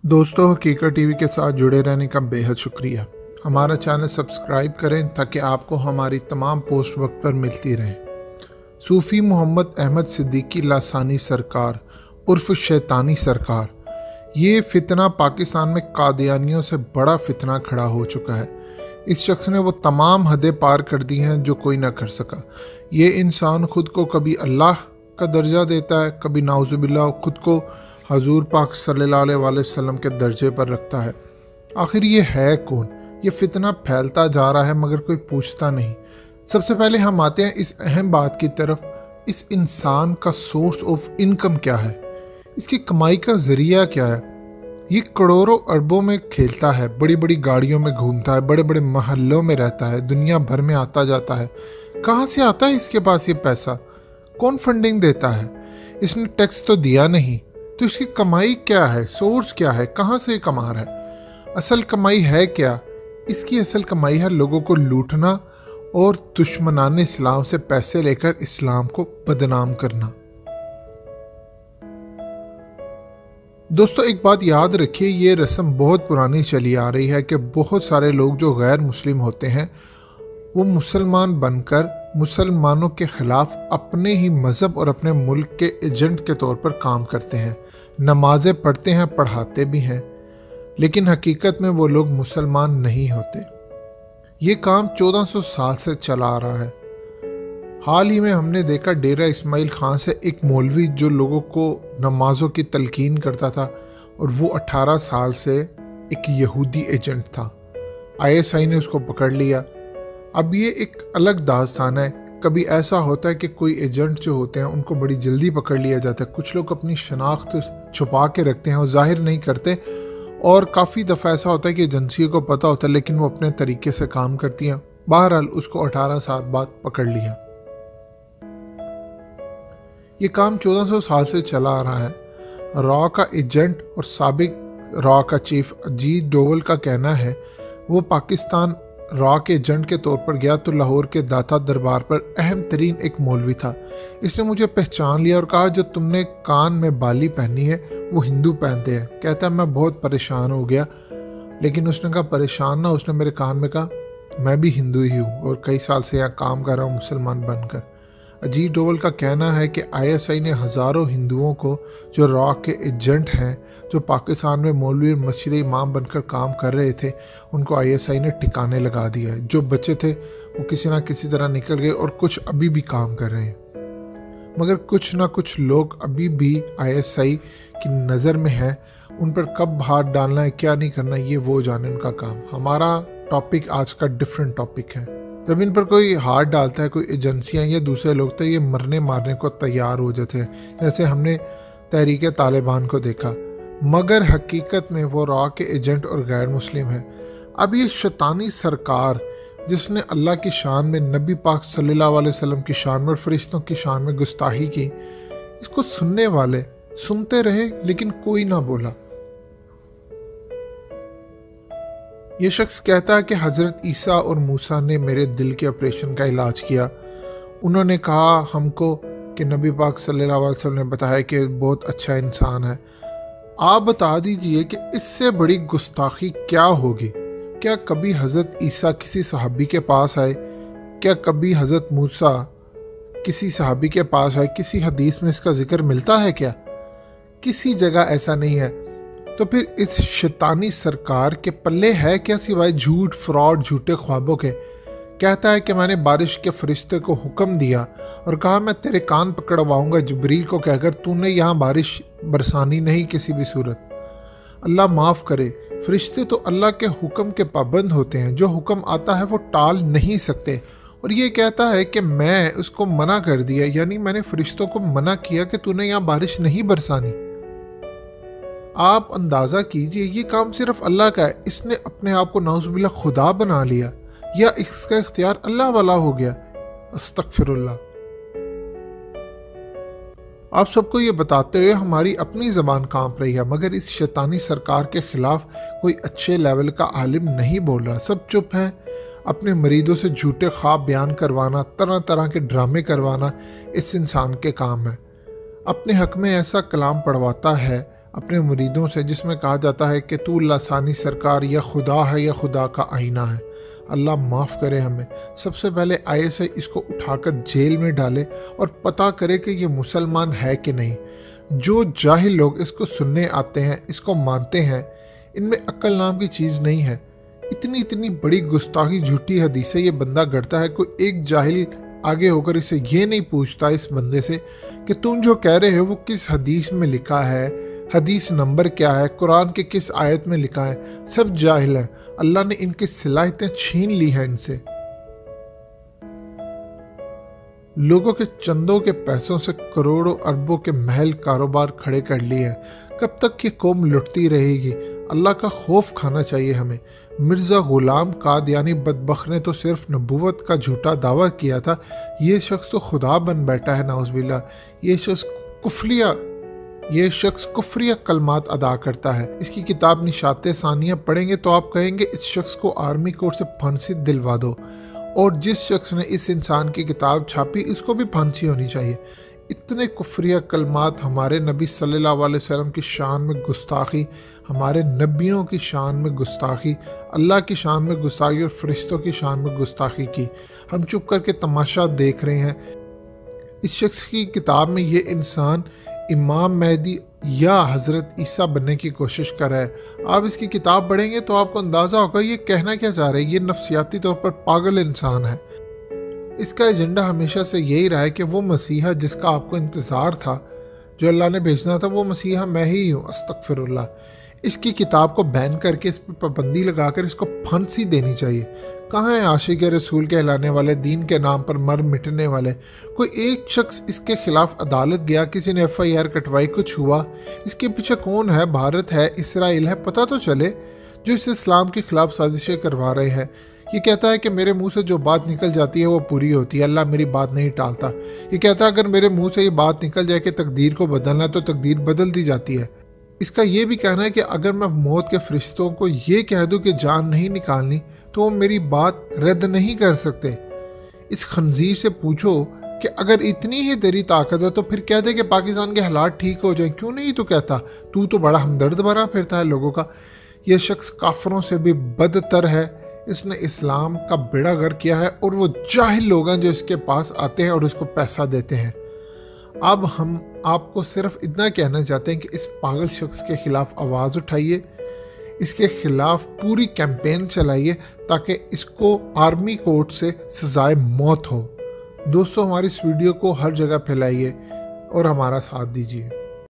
दोस्तों, हकीकत टीवी के साथ जुड़े रहने का बेहद शुक्रिया। हमारा चैनल सब्सक्राइब करें ताकि आपको हमारी तमाम पोस्ट वक्त पर मिलती रहें। सूफ़ी मोहम्मद अहमद सिद्दीकी लासानी सरकार उर्फ शैतानी सरकार, ये फितना पाकिस्तान में कादियानियों से बड़ा फितना खड़ा हो चुका है। इस शख्स ने वो तमाम हदें पार कर दी हैं जो कोई ना कर सका। ये इंसान खुद को कभी अल्लाह का दर्जा देता है, कभी नाउज़ुबिल्लाह खुद को हजूर पाक सल्लल्लाहु अलैहि वसल्लम के दर्जे पर रखता है। आखिर ये है कौन? ये फितना फैलता जा रहा है मगर कोई पूछता नहीं। सबसे पहले हम आते हैं इस अहम बात की तरफ, इस इंसान का सोर्स ऑफ इनकम क्या है, इसकी कमाई का ज़रिया क्या है। ये करोड़ों अरबों में खेलता है, बड़ी बड़ी गाड़ियों में घूमता है, बड़े बड़े महल्लों में रहता है, दुनिया भर में आता जाता है। कहाँ से आता है इसके पास ये पैसा? कौन फंडिंग देता है? इसने टैक्स तो दिया नहीं, तो इसकी कमाई क्या है? सोर्स क्या है? कहाँ से कमा रहा है? असल कमाई है क्या? इसकी असल कमाई है लोगों को लूटना और दुश्मनाने इस्लाम से पैसे लेकर इस्लाम को बदनाम करना। दोस्तों, एक बात याद रखिए, ये रस्म बहुत पुरानी चली आ रही है कि बहुत सारे लोग जो गैर मुस्लिम होते हैं वो मुसलमान बनकर मुसलमानों के खिलाफ अपने ही मज़हब और अपने मुल्क के एजेंट के तौर पर काम करते हैं। नमाज़ें पढ़ते हैं, पढ़ाते भी हैं, लेकिन हकीकत में वो लोग मुसलमान नहीं होते। ये काम 1400 साल से चला आ रहा है। हाल ही में हमने देखा डेरा इस्माइल खान से एक मौलवी जो लोगों को नमाज़ों की तलकीन करता था, और वो 18 साल से एक यहूदी एजेंट था। ISI ने उसको पकड़ लिया। अब ये एक अलग दास्तान है। कभी ऐसा होता है कि कोई एजेंट जो होते हैं उनको बड़ी जल्दी पकड़ लिया जाता है। कुछ लोग अपनी शनाख्त छुपा के रखते हैं और जाहिर नहीं करते, और काफ़ी दफ़ा ऐसा होता है कि एजेंसियों को पता होता है लेकिन वो अपने तरीके से काम करती हैं। बहरहाल उसको 18 साल बाद पकड़ लिया। ये काम 1400 साल से चला आ रहा है। रॉ का एजेंट और साबिक रॉ का चीफ अजीत डोवल का कहना है वो पाकिस्तान रॉ के एजेंट के तौर पर गया तो लाहौर के दाता दरबार पर अहम तरीन एक मौलवी था। इसने मुझे पहचान लिया और कहा, जो तुमने कान में बाली पहनी है वो हिंदू पहनते हैं। कहता है मैं बहुत परेशान हो गया, लेकिन उसने कहा परेशान ना, उसने मेरे कान में कहा मैं भी हिंदू ही हूँ और कई साल से यहाँ काम कर रहा हूँ मुसलमान बनकर। अजीत डोवल का कहना है कि ISI ने हज़ारों हिंदुओं को जो रॉ के एजेंट हैं, जो पाकिस्तान में मौलवी और मस्जिद इमाम बनकर काम कर रहे थे, उनको ISI ने ठिकाने लगा दिया है। जो बच्चे थे वो किसी ना किसी तरह निकल गए और कुछ अभी भी काम कर रहे हैं। मगर कुछ ना कुछ लोग अभी भी ISI की नज़र में हैं। उन पर कब हाथ डालना है, क्या नहीं करना, ये वो जाने उनका काम। हमारा टॉपिक आज का डिफरेंट टॉपिक है। जब इन पर कोई हाथ डालता है, कोई एजेंसियां या दूसरे लोग, तो ये मरने मारने को तैयार हो जाते हैं, जैसे हमने तहरीक तालिबान को देखा। मगर हकीकत में वो रॉ के एजेंट और गैर मुस्लिम हैं। अब ये शैतानी सरकार जिसने अल्लाह की शान में, नबी पाक सल्लल्लाहु अलैहि वसल्लम की शान में और फरिश्तों की शान में गुस्ताही की, इसको सुनने वाले सुनते रहे लेकिन कोई ना बोला। ये शख्स कहता है कि हज़रत ईसा और मूसा ने मेरे दिल के ऑपरेशन का इलाज किया। उन्होंने कहा हमको कि नबी पाक सल्लल्लाहु अलैहि वसल्लम ने बताया कि बहुत अच्छा इंसान है। आप बता दीजिए कि इससे बड़ी गुस्ताखी क्या होगी? क्या कभी हज़रत ईसा किसी सहाबी के पास आए? क्या कभी हज़रत मूसा किसी सहाबी के पास आए? किसी हदीस में इसका जिक्र मिलता है क्या? किसी जगह ऐसा नहीं है। तो फिर इस शैतानी सरकार के पल्ले है क्या सिवाय झूठ, फ्रॉड, झूठे ख्वाबों के? कहता है कि मैंने बारिश के फरिश्ते को हुक्म दिया और कहा मैं तेरे कान पकड़वाऊंगा जिब्रील को कहकर, तूने यहाँ बारिश बरसानी नहीं किसी भी सूरत। अल्लाह माफ़ करे, फरिश्ते तो अल्लाह के हुक्म के पाबंद होते हैं। जो हुक्म आता है वो टाल नहीं सकते। और ये कहता है कि मैं उसको मना कर दिया, यानी मैंने फरिश्तों को मना किया कि तूने यहाँ बारिश नहीं बरसानी। आप अंदाज़ा कीजिए, ये काम सिर्फ अल्लाह का है। इसने अपने आप को नाउज़ुबिल्लाह खुदा बना लिया, या इसका इख्तियार अल्लाह वाला हो गया। अस्तगफिरुल्लाह। आप सबको ये बताते हुए हमारी अपनी ज़बान कांप रही है, मगर इस शैतानी सरकार के ख़िलाफ़ कोई अच्छे लेवल का आलिम नहीं बोल रहा। सब चुप हैं। अपने मरीदों से झूठे ख्वाब बयान करवाना, तरह तरह के ड्रामे करवाना इस इंसान के काम है। अपने हक़ में ऐसा कलाम पढ़वाता है, اپنے مریدوں سے، جس میں کہا جاتا ہے کہ تو لسانی سرکار یا خدا ہے یا خدا کا آئینہ ہے۔ اللہ معاف کرے ہمیں۔ سب سے پہلے ISI اس کو اٹھا کر جیل میں ڈالے اور پتہ کرے کہ یہ مسلمان ہے کہ نہیں۔ جو جاہل لوگ اس کو سننے آتے ہیں، اس کو مانتے ہیں، ان میں عقل نام کی چیز نہیں ہے۔ اتنی بڑی گستاخی جھوٹی حدیثیں یہ بندہ گڑتا ہے۔ کوئی ایک جاہل آگے ہو کر اسے یہ نہیں پوچھتا اس بندے سے کہ تم جو کہہ رہے ہو وہ کس حدیث میں لکھا ہے، حدیث نمبر کیا ہے، قرآن کے کس آیت میں لکھا ہے۔ سب جاہل ہیں۔ اللہ نے ان کی صلاحیتیں چھین لی ہیں ان سے۔ لوگوں کے چندوں کے پیسوں سے کروڑوں اربوں کے محل کاروبار کھڑے کر لیے ہیں۔ کب تک یہ قوم لٹتی رہے گی؟ اللہ کا خوف کھانا چاہیے ہمیں۔ مرزا غلام قادیانی بدبخت نے تو صرف نبوت کا جھوٹا دعویٰ کیا تھا، یہ شخص تو خدا بن بیٹھا ہے، نعوذ باللہ۔ یہ شخص کفریہ کلمات ادا کرتا ہے۔ اس کی کتاب نشاط ثانیہ پڑھیں گے تو آپ کہیں گے اس شخص کو آرمی کورٹ سے پھانسی دلوا دو، اور جس شخص نے اس انسان کی کتاب چھاپی اس کو بھی پھانسی ہونی چاہیے۔ اتنے کفریہ کلمات، ہمارے نبی صلی اللہ علیہ وسلم کی شان میں گستاخی، ہمارے نبیوں کی شان میں گستاخی، اللہ کی شان میں گستاخی اور فرشتوں کی شان میں گستاخی کی۔ ہم چپ کر کے تماشا دیکھ رہے ہیں۔ اس شخص کی کتاب میں یہ انسان امام مہدی یا حضرت عیسیٰ بننے کی کوشش کر رہا ہے۔ آپ اس کی کتاب پڑھیں گے تو آپ کو اندازہ ہوگا یہ کہنا کیا چاہ رہے ہیں۔ یہ نفسیاتی طور پر پاگل انسان ہے۔ اس کا ایجنڈا ہمیشہ سے یہی رہا ہے کہ وہ مسیحا جس کا آپ کو انتظار تھا، جو اللہ نے بھیجنا تھا، وہ مسیحا میں ہی ہوں، استغفر اللہ۔ اس کی کتاب کو بین کر کے اس پر پابندی لگا کر اس کو پھانسی دینی چاہیے۔ کہاں ہیں عاشق رسول کہلانے والے، دین کے نام پر مر مٹنے والے؟ کوئی ایک شخص اس کے خلاف عدالت گیا، کسی نے FIR کٹوائی، کچھ ہوا؟ اس کے پیچھے کون ہے؟ بھارت ہے، اسرائیل ہے؟ پتہ تو چلے جو اس اسلام کے خلاف سازشیں کروا رہے ہیں۔ یہ کہتا ہے کہ میرے منہ سے جو بات نکل جاتی ہے وہ پوری ہوتی ہے، اللہ میری بات نہیں ٹالتا۔ یہ کہتا ہے اگر میرے منہ سے یہ بات نکل جائے کہ تقدیر کو بدلنا ہے تو تقدیر بدل دی جاتی ہے۔ اس کا یہ بھی کہنا ہے کہ اگر میں موت کے فرشتوں کو یہ کہہ دوں کہ جان نہیں نکالنی تو وہ میری بات رد نہیں کر سکتے۔ اس خنزیر سے پوچھو کہ اگر اتنی ہی تیری طاقت ہے تو پھر کہہ دے کہ پاکستان کے حالات ٹھیک ہو جائیں، کیوں نہیں تو کہتا؟ تو بڑا ہمدرد بنا پھرتا ہے لوگوں کا۔ یہ شخص کافروں سے بھی بدتر ہے۔ اس نے اسلام کا بیڑا غرق کیا ہے، اور وہ جاہل لوگ ہیں جو اس کے پاس آتے ہیں اور اس کو پیسہ دیتے ہیں۔ اب ہم آپ کو صرف اتنا کہنا چاہتے ہیں کہ اس پاگل شخص کے خلاف آواز اٹھائیے، اس کے خلاف پوری کیمپین چلائیے تاکہ اس کو آرمی کورٹ سے سزائے موت ہو۔ دوستو، ہماری اس ویڈیو کو ہر جگہ پھیلائیے اور ہمارا ساتھ دیجیے۔